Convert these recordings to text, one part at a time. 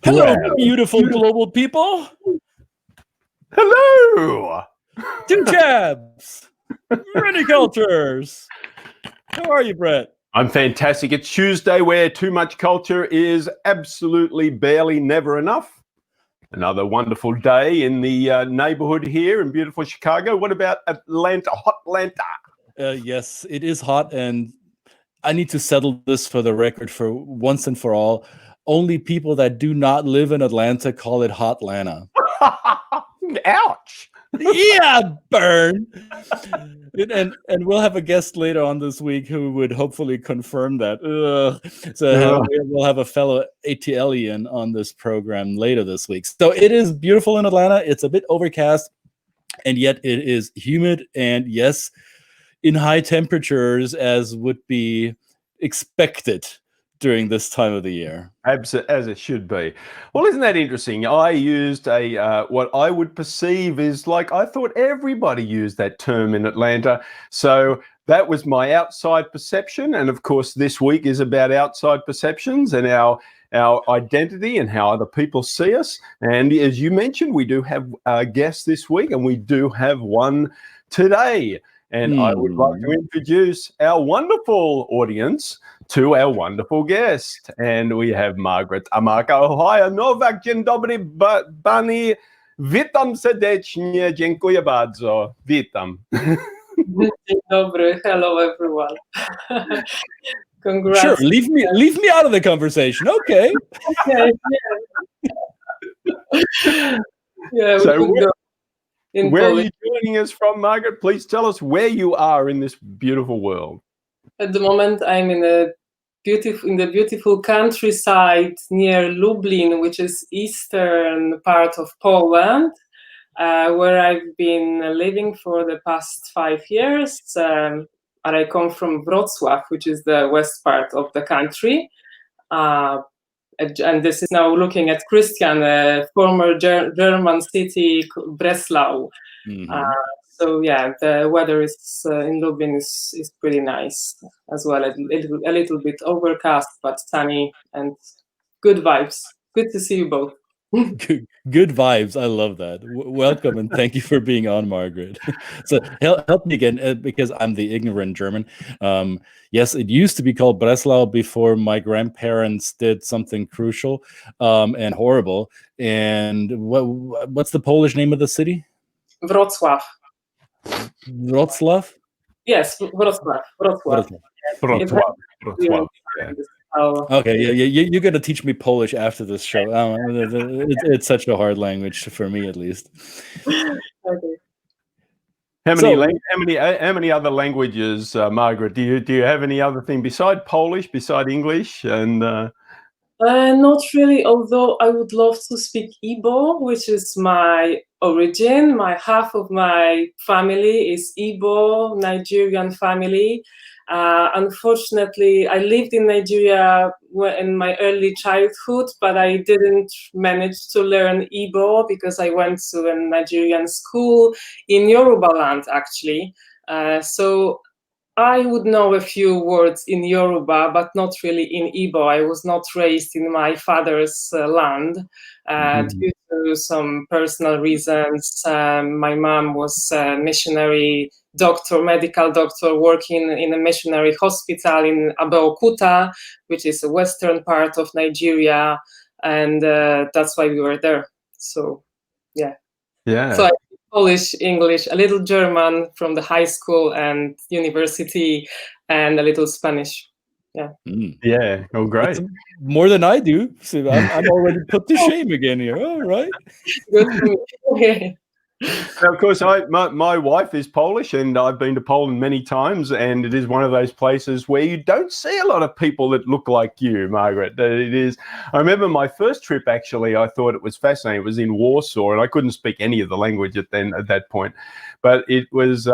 Hello, Well, beautiful global people. hello. Two Chaps. Many cultures. How are you, Brett? I'm fantastic. It's Tuesday where too much culture is absolutely barely never enough. Another wonderful day in the neighborhood here in beautiful Chicago. What about Atlanta, hot Atlanta? Yes, it is hot, and I need to settle this for the record for once and for all. Only people that do not live in Atlanta call it Hotlanta. Ouch. Yeah, burn. And we'll have a guest later on this week who would hopefully confirm that. We'll have a fellow ATLian on this program later this week. So it is beautiful in Atlanta. It's a bit overcast, and yet it is humid, and yes, in high temperatures as would be expected during this time of the year. As it should be. Well, isn't that interesting? I used what I would perceive is like, I thought everybody used that term in Atlanta. So that was my outside perception. And of course, this week is about outside perceptions and our identity and how other people see us. And as you mentioned, we do have guests this week, and we do have one today. And I would like to introduce our wonderful audience to our wonderful guest. And we have Margaret Ohia-Nowak. Dzień dobry, pani. Witam serdecznie. Dziękuję bardzo. Witam. Dzień dobry. Hello, everyone. Congrats. Sure, leave me out of the conversation. Okay. Yeah. So where are you joining us from, Margaret? Please tell us where you are in this beautiful world. At the moment, I'm in the beautiful countryside near Lublin, which is eastern part of Poland, where I've been living for the past 5 years. And I come from Wrocław, which is the west part of the country. And this is now looking at Christian, a former German city, Breslau. Mm-hmm. So yeah, the weather is in Lublin is pretty nice as well. A little bit overcast, but sunny and good vibes. Good to see you both. Good vibes. I love that. Welcome and thank you for being on, Margaret. So help me again because I'm the ignorant German. Yes, it used to be called Breslau before my grandparents did something crucial and horrible. And what's the Polish name of the city? Wrocław. Wrocław? Yes, Wrocław. Wrocław. Okay, yeah, you're gonna teach me Polish after this show. It's such a hard language for me, at least. Okay. How many other languages, Margaret? Do you have any other thing beside Polish, beside English, and? Not really. Although I would love to speak Igbo, which is my origin. Half of my family is Igbo, Nigerian family. Unfortunately, I lived in Nigeria in my early childhood, but I didn't manage to learn Igbo because I went to a Nigerian school in Yoruba land, actually. So I would know a few words in Yoruba, but not really in Igbo. I was not raised in my father's land due to some personal reasons. My mom was a missionary doctor, medical doctor, working in a missionary hospital in Abeokuta, which is a western part of Nigeria, and that's why we were there. So, yeah. So I speak Polish, English, a little German from the high school and university, and a little Spanish. Yeah. Yeah. Oh, great. That's more than I do. So I'm already put to shame again here. All right. Good for me. Now, of course, my wife is Polish, and I've been to Poland many times, and it is one of those places where you don't see a lot of people that look like you, Margaret. It is. I remember my first trip. Actually, I thought it was fascinating. It was in Warsaw, and I couldn't speak any of the language at that point, but it was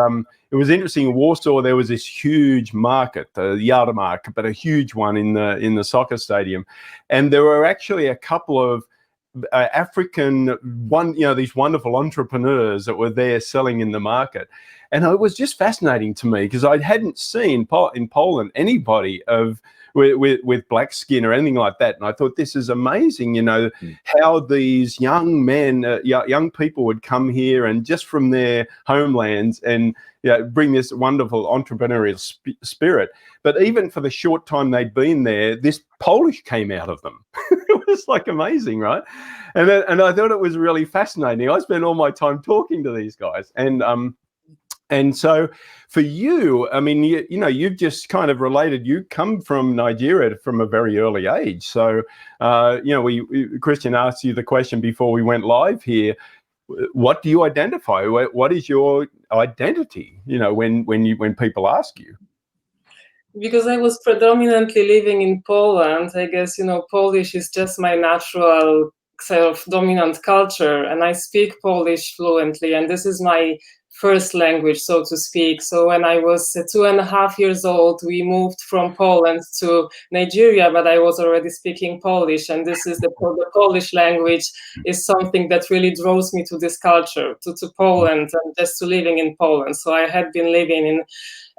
interesting. In Warsaw, there was this huge market, the Yarmark, but a huge one in the soccer stadium, and there were actually a couple of African these wonderful entrepreneurs that were there selling in the market. And it was just fascinating to me because I hadn't seen in Poland anybody with black skin or anything like that. And I thought, this is amazing, how these young men, young people would come here and just from their homelands and bring this wonderful entrepreneurial spirit. But even for the short time they'd been there, this Polish came out of them. It was like amazing, right? And I thought it was really fascinating. I spent all my time talking to these guys. And so for you, I mean, you've just kind of related, you come from Nigeria from a very early age. So, Christian asked you the question before we went live here, what do you identify? What is your identity, when people ask you? Because I was predominantly living in Poland, I guess, Polish is just my natural self-dominant culture, and I speak Polish fluently, and this is my first language, so to speak. So when I was 2.5 years old, we moved from Poland to Nigeria, but I was already speaking Polish, and this is the Polish language is something that really draws me to this culture, to Poland, and just to living in Poland. So I had been living in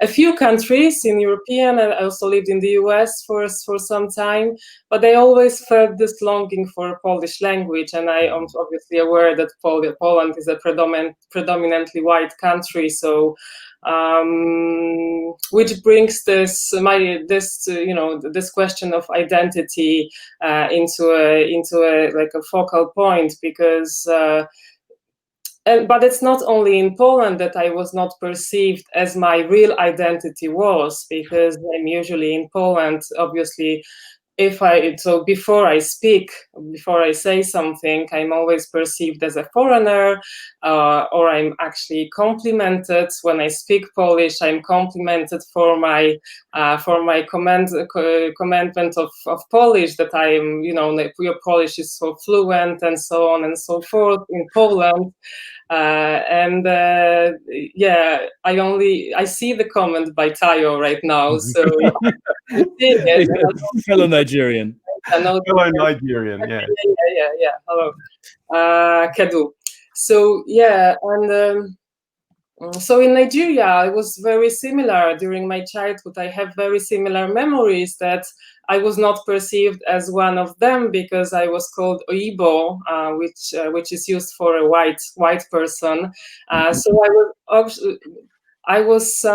a few countries in European, and I also lived in the US for some time, but I always felt this longing for Polish language, and I am obviously aware that Poland is a predominantly white country, so which brings this question of identity into a focal point, because. But it's not only in Poland that I was not perceived as my real identity was, because I'm usually in Poland, obviously, before I speak, before I say something, I'm always perceived as a foreigner, or I'm actually complimented when I speak Polish. I'm complimented for my commandment of Polish, that I am, your Polish is so fluent, and so on and so forth in Poland. I see the comment by Tayo right now, so fellow Nigerian. Fellow Nigerian, yeah. Hello, Kedu. So so in Nigeria, it was very similar during my childhood. I have very similar memories that I was not perceived as one of them because I was called Oyibo, which is used for a white person. So I was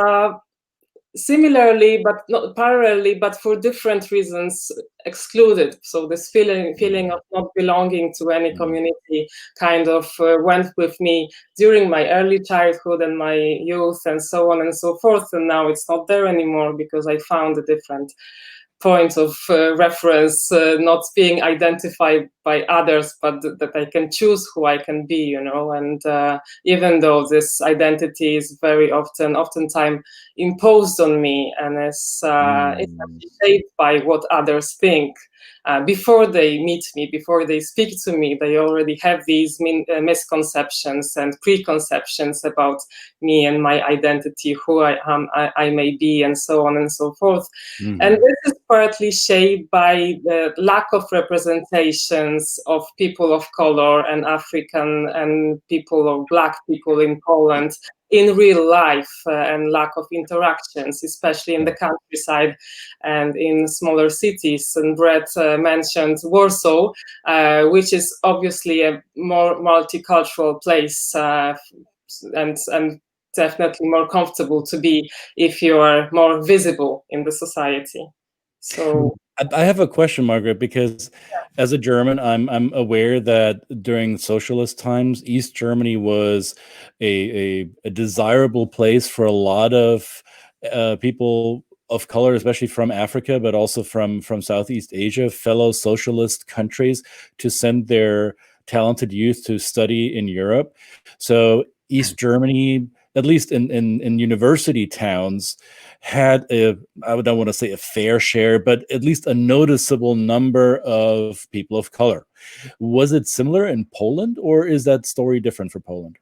similarly, but not parallelly, but for different reasons, excluded. So this feeling of not belonging to any community kind of went with me during my early childhood and my youth, and so on and so forth. And now it's not there anymore because I found a different point of reference, not being identified by others, but that I can choose who I can be, and even though this identity is oftentimes imposed on me, and it's shaped by what others think. Before they meet me, before they speak to me, they already have these misconceptions and preconceptions about me and my identity, who I may be, and so on and so forth. And this is partly shaped by the lack of representations of people of color and African and Black people in Poland in real life, and lack of interactions, especially in the countryside and in smaller cities. And Brett mentioned Warsaw, which is obviously a more multicultural place, and definitely more comfortable to be if you are more visible in the society. So I have a question, Margaret, because as a German, I'm aware that during socialist times, East Germany was a desirable place for a lot of people of color, especially from Africa, but also from Southeast Asia, fellow socialist countries, to send their talented youth to study in Europe. So East Germany, at least in university towns, had I don't want to say a fair share, but at least a noticeable number of people of color. Was it similar in Poland, or is that story different for Poland?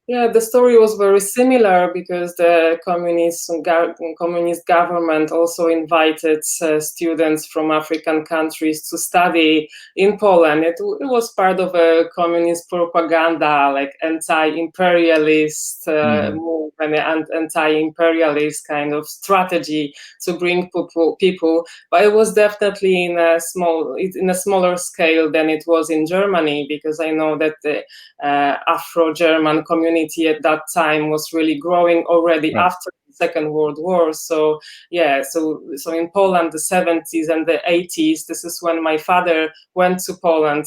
Yeah, the story was very similar because the communist government also invited students from African countries to study in Poland. It was part of a communist propaganda, like anti-imperialist movement and anti-imperialist kind of strategy to bring people. But it was definitely in a smaller scale than it was in Germany, because I know that the Afro-German community at that time was really growing already after the Second World War. So yeah, so in Poland, the 70s and the 80s, this is when my father went to Poland.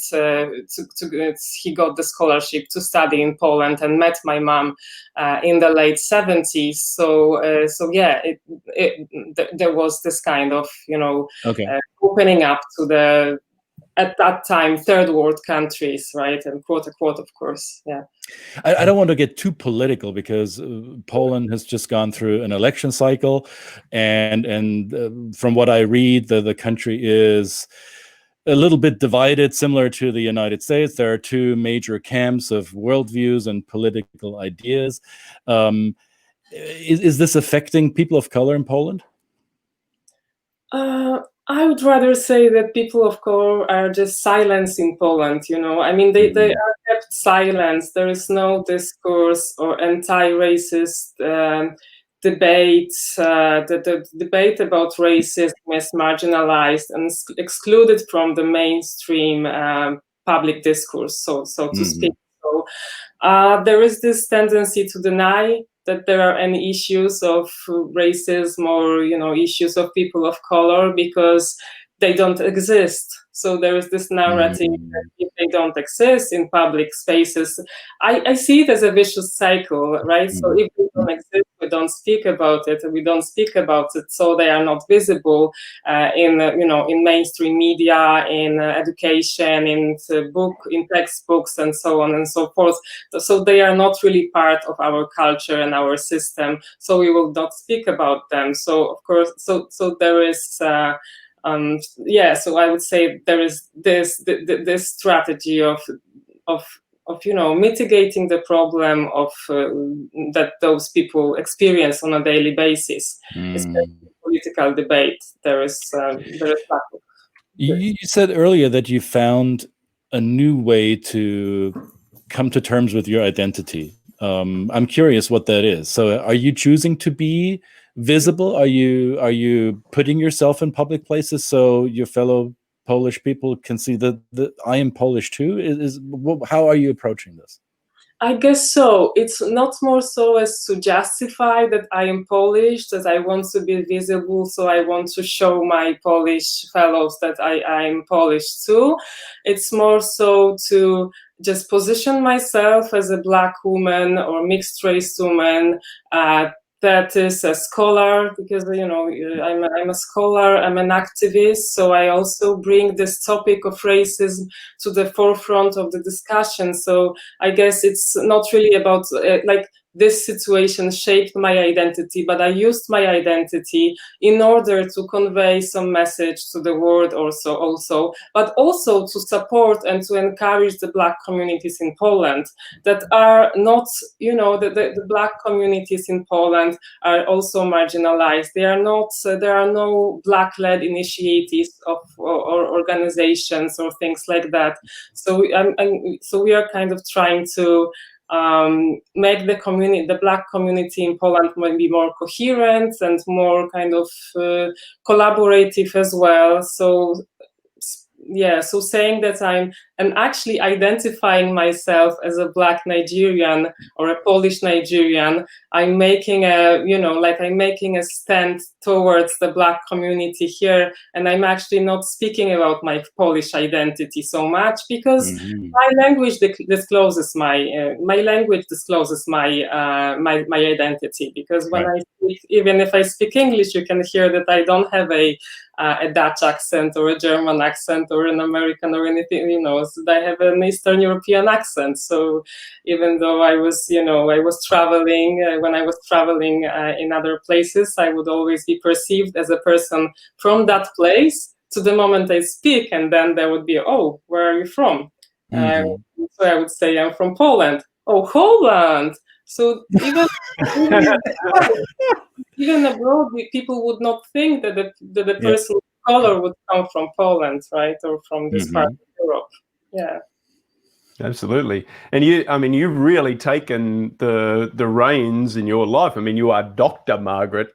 He got the scholarship to study in Poland and met my mom in the late 70s. So yeah, there was this kind of opening up to the, at that time, third world countries, right? And quote unquote, of course. Yeah. I don't want to get too political, because Poland has just gone through an election cycle, and from what I read, the country is a little bit divided, similar to the United States. There are two major camps of worldviews and political ideas. Is this affecting people of color in Poland? I would rather say that people of color are just silenced in Poland, I mean, they are kept silent. There is no discourse or anti-racist debate. The debate about racism is marginalized and excluded from the mainstream public discourse, so to speak. So there is this tendency to deny that there are any issues of racism or issues of people of color, because they don't exist. So there is this narrative that if they don't exist in public spaces, I see it as a vicious cycle, right? So if they don't exist, we don't speak about it, and we don't speak about it, so they are not visible in mainstream media, in education, in textbooks, and so on and so forth. So they are not really part of our culture and our system. So we will not speak about them. So of course, so there is. So I would say there is this strategy of mitigating the problem of that those people experience on a daily basis, especially political debate. There is lack of. You said earlier that you found a new way to come to terms with your identity. I'm curious what that is. So are you choosing to be visible? Are you putting yourself in public places so your fellow Polish people can see that I am Polish too? How are you approaching this? I guess so. It's not more so as to justify that I am Polish, that I want to be visible, so I want to show my Polish fellows that I'm Polish too. It's more so to just position myself as a Black woman or mixed race woman, that is a scholar, because I'm a scholar, I'm an activist, so I also bring this topic of racism to the forefront of the discussion. So I guess it's not really about this situation shaped my identity, but I used my identity in order to convey some message to the world also, but also to support and to encourage the Black communities in Poland that are not, the Black communities in Poland are also marginalized. There are no Black-led initiatives or organizations or things like that. So we are kind of trying to make the Black community in Poland maybe more coherent and more kind of collaborative as well. So saying that I'm actually identifying myself as a Black Nigerian or a Polish Nigerian, I'm making a stand towards the Black community here, and I'm actually not speaking about my Polish identity so much, because my language discloses my identity. Because when I speak, even if I speak English, you can hear that I don't have a Dutch accent or a German accent or an American or anything, so I have an Eastern European accent. So even though I was traveling, when I was traveling in other places, I would always be perceived as a person from that place to the moment I speak, and then there would be, oh, where are you from? So I would say I'm from Poland. Oh, Holland. So even abroad, people would not think that the person of color would come from Poland, right, or from this part of Europe. Yeah. Absolutely. And you've really taken the reins in your life. I mean, you are Dr. Margaret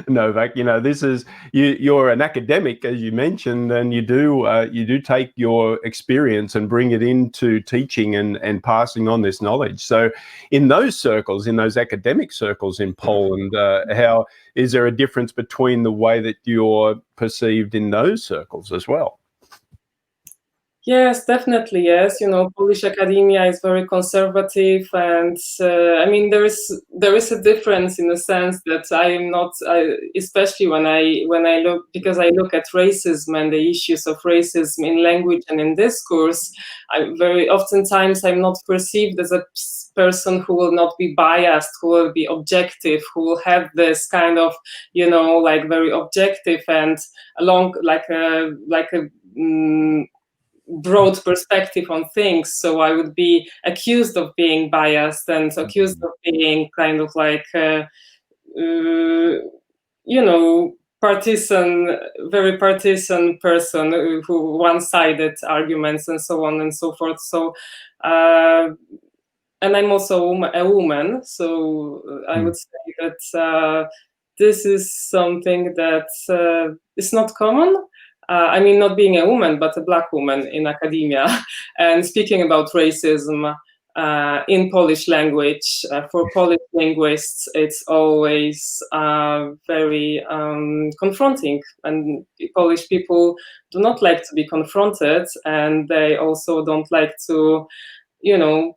Novak. This is you're an academic, as you mentioned, and you do take your experience and bring it into teaching and passing on this knowledge. So in those circles, in those academic circles in Poland, how is there a difference between the way that you're perceived in those circles as well? Yes, definitely. Yes, Polish academia is very conservative, and I mean there is a difference in the sense that I am not, especially when I look, because I look at racism and the issues of racism in language and in discourse. Very oftentimes I'm not perceived as a person who will not be biased, who will be objective, who will have this kind of like very objective and along like a broad perspective on things. So I would be accused of being biased and accused of being kind of like partisan, very partisan person who one-sided arguments and so on and so forth. So and I'm also a woman, so I would say that this is something that is not common. I mean, not being a woman, but a Black woman in academia, and speaking about racism in Polish language. For Polish linguists, it's always very confronting, and Polish people do not like to be confronted, and they also don't like to,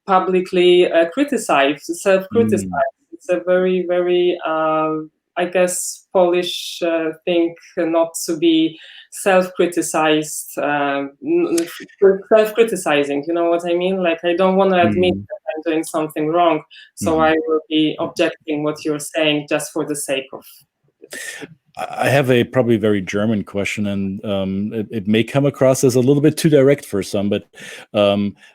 publicly criticize, self-criticize. It's a very, very I guess Polish thing not to be self-criticized, self-criticizing. You know what I mean? Like I don't want to admit that I'm doing something wrong, so I will be objecting what you're saying just for the sake of. I have a probably very German question, and it may come across as a little bit too direct for some, but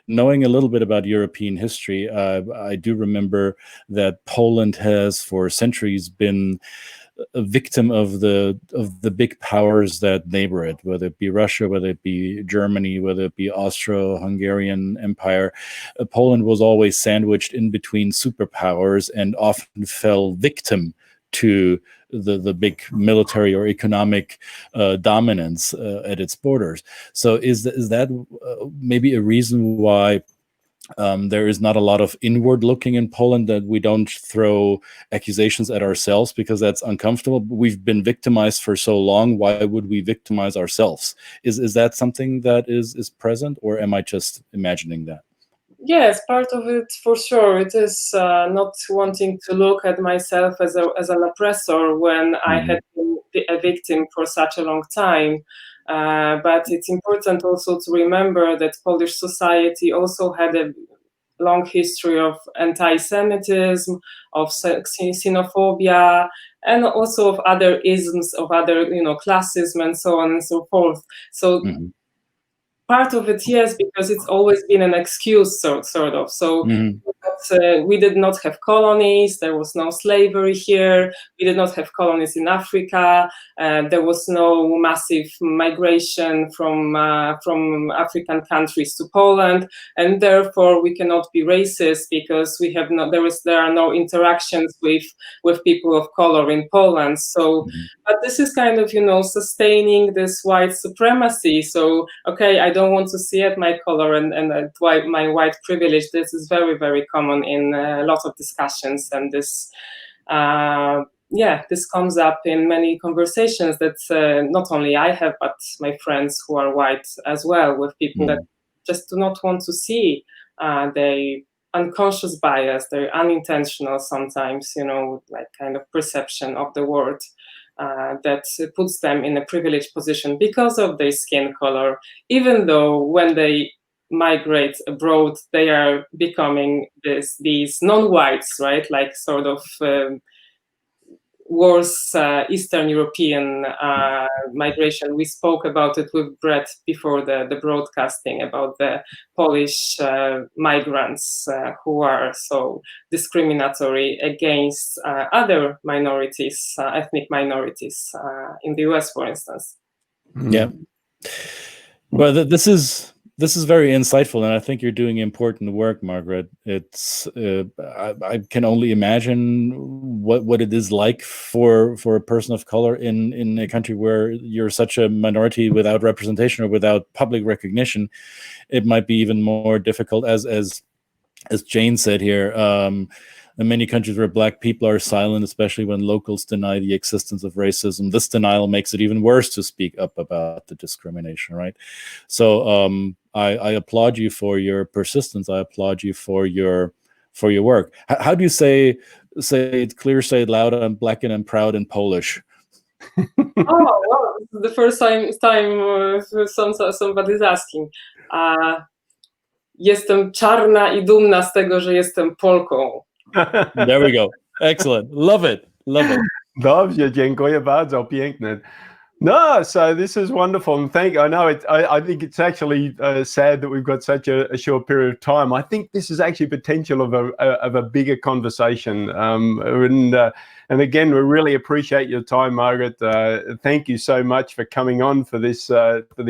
knowing a little bit about European history, I do remember that Poland has for centuries been a victim of the big powers that neighbor it, whether it be Russia, whether it be Germany, whether it be Austro-Hungarian Empire. Poland was always sandwiched in between superpowers and often fell victim to the big military or economic dominance at its borders. So is that maybe a reason why there is not a lot of inward looking in Poland, that we don't throw accusations at ourselves because that's uncomfortable? We've been victimized for so long. Why would we victimize ourselves? Is that something that is present, or am I just imagining that? Yes, part of it for sure. It is not wanting to look at myself as an oppressor when I had been a victim for such a long time. But it's important also to remember that Polish society also had a long history of anti-Semitism, of xenophobia, and also of other isms, of other, classism, and so on and so forth. So. Part of it, yes, because it's always been an excuse, sort of. So we did not have colonies. There was no slavery here. We did not have colonies in Africa. There was no massive migration from African countries to Poland, and therefore we cannot be racist because we have no. There are no interactions with people of color in Poland. So, but this is kind of sustaining this white supremacy. So okay, I don't want to see at my color and my white privilege. This is very, very common in a lot of discussions, and this this comes up in many conversations that not only I have, but my friends who are white as well, with people that just do not want to see their unconscious bias, their unintentional sometimes, like kind of perception of the world. That puts them in a privileged position because of their skin color, even though when they migrate abroad, they are becoming these non-whites, right? Like sort of worse Eastern European migration. We spoke about it with Brett before the broadcasting about the Polish migrants who are so discriminatory against other minorities, ethnic minorities in the US, for instance. Yeah. Well, this is very insightful, and I think you're doing important work, Margaret. It's I can only imagine what it is like for a person of color in a country where you're such a minority without representation or without public recognition. It might be even more difficult, as Jane said here. In many countries where Black people are silent, especially when locals deny the existence of racism, this denial makes it even worse to speak up about the discrimination, right? So I applaud you for your persistence. I applaud you for your work. How do you say it clear, say it loud? I'm Black and I'm proud in Polish. Oh, well, this is the first time somebody's asking. Jestem czarna I dumna z tego, że jestem Polką. There we go. Excellent. Love it. Love it. Dobrze, dziękuję bardzo, piękne. No, so this is wonderful, and I know I think it's actually sad that we've got such a short period of time. I think this is actually potential of a bigger conversation, and again, we really appreciate your time, Margaret. Thank you so much for coming on for this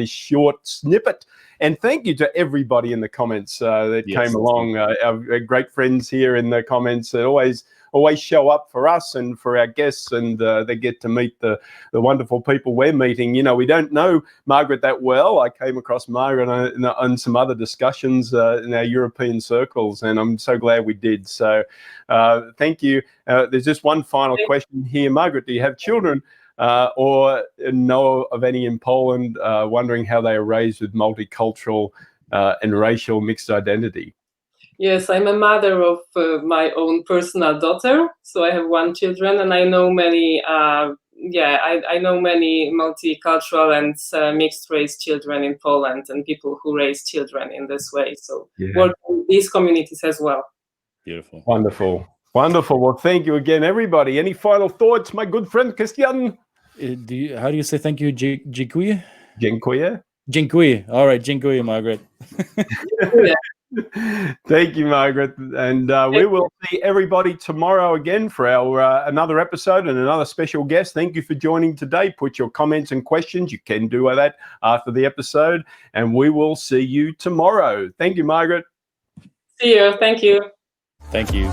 short snippet. And thank you to everybody in the comments that came along. Our great friends here in the comments that always show up for us and for our guests, and they get to meet the wonderful people we're meeting. You know, we don't know Margaret that well. I came across Margaret on some other discussions in our European circles, and I'm so glad we did. So thank you. There's just one final question here. Margaret, do you have children? Or know of any in Poland, wondering how they are raised with multicultural and racial mixed identity? Yes, I'm a mother of my own personal daughter, so I have one children, and I know many. I know many multicultural and mixed race children in Poland, and people who raise children in this way. So work with these communities as well. Beautiful, wonderful. Well, thank you again, everybody. Any final thoughts, my good friend Christian? How do you say thank you? Dziękuję? Dziękuję. Dziękuję. All right, dziękuję, Margaret. Thank you, Margaret. And we will see everybody tomorrow again for our another episode and another special guest. Thank you for joining today. Put your comments and questions. You can do that after the episode. And we will see you tomorrow. Thank you, Margaret. See you. Thank you. Thank you.